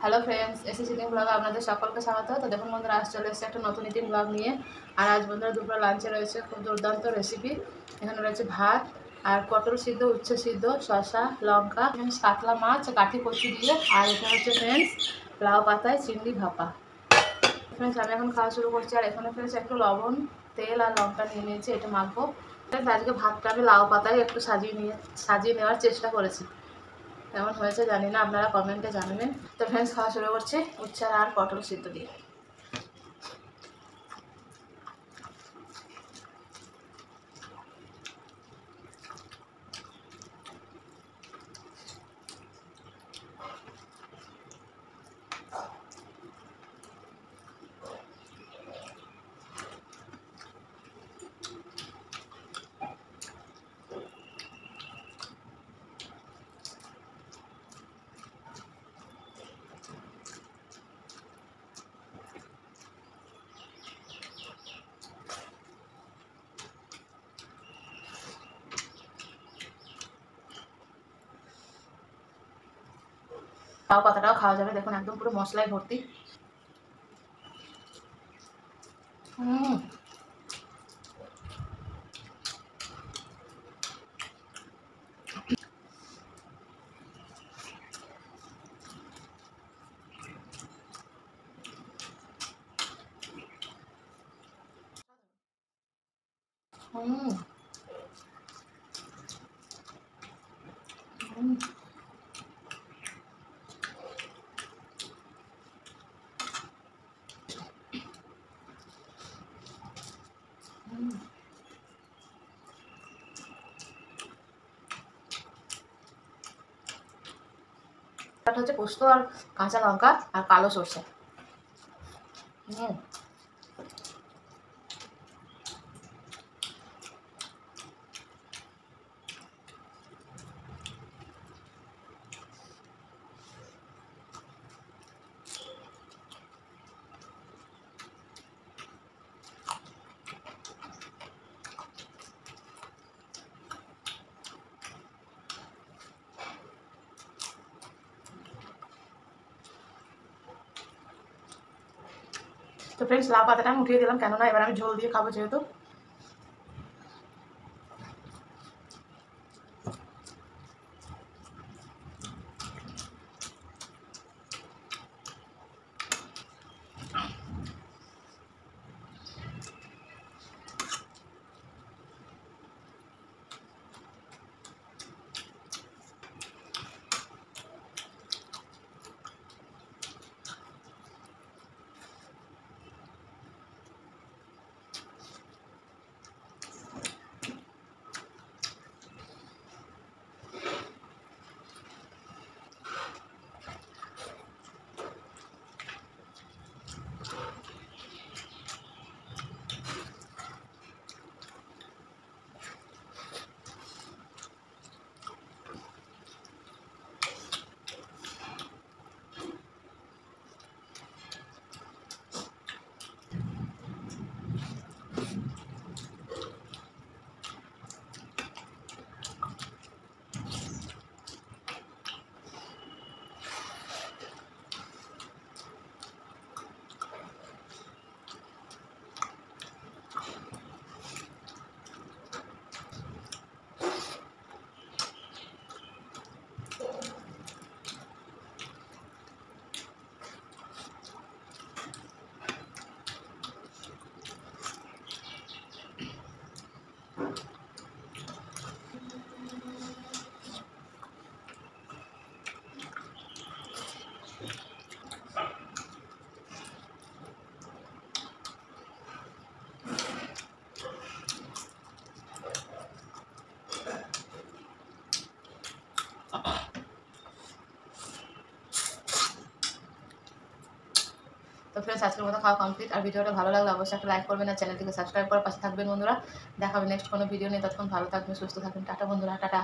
Hello friends, AC eating ব্লগে আপনাদের সকলকে স্বাগত। তো দেখুন বন্ধুরা, আজ চলে এসেছে একটা নতুন ইটিং ব্লগ নিয়ে। আর আজ বন্ধুরা দুপুরে লাঞ্চে রয়েছে খুব দুর্দান্ত রেসিপি। এখানে রয়েছে ভাত আর পটল সিদ্ধ, উচ্ছে সিদ্ধ, শসা, লঙ্কা, কাতলা মাছ, কাঠি কচু দিয়ে। আর এটা হচ্ছে ফ্রেন্ডস লাউ পাতায় চিংড়ি ভাপা। ফ্রেন্ডস আমি এখন খাওয়া শুরু করছি। আর এখানে ফ্রেন্ডস একটু লবণ, তেল আর লঙ্কা নিয়ে নিয়েছি, এটা মাখবো। ফ্রেন্ডস আজকে ভাতটা আমি লাউ পাতায় একটু সাজিয়ে নেওয়ার চেষ্টা করেছি। কেমন হয়েছে জানি না, আপনারা কমেন্টে জানাবেন। তো ফ্রেন্ডস খাওয়া শুরু করছি উচ্ছে আর পটল সিদ্ধ দিয়ে। লাউ পাতাটাও খাওয়া যাবে, দেখুন একদম পুরো মশলায় ভর্তি। হুম হুম হুম হুম। এটা হচ্ছে পোস্ত আর কাঁচা লঙ্কা আর কালো সর্ষে। হুম তো ফ্রেন্ডস লাউ পাতাটা আমি উঠিয়ে দিলাম, কেননা এবার আমি ঝোল দিয়ে খাবো যেহেতু। তো ফ্রেন্ডস আজকের মতো খাওয়া কমপ্লিট। আর ভিডিওটা ভালো লাগলে অবশ্যই একটা লাইক করবেন আর চ্যানেলটিকে সাবস্ক্রাইব করে পাশে থাকবেন বন্ধুরা। দেখা হবে নেক্সট কোনো ভিডিও নিয়ে। ততক্ষণ ভালো থাকবেন, সুস্থ থাকবেন। টাটা বন্ধুরা, টাটা।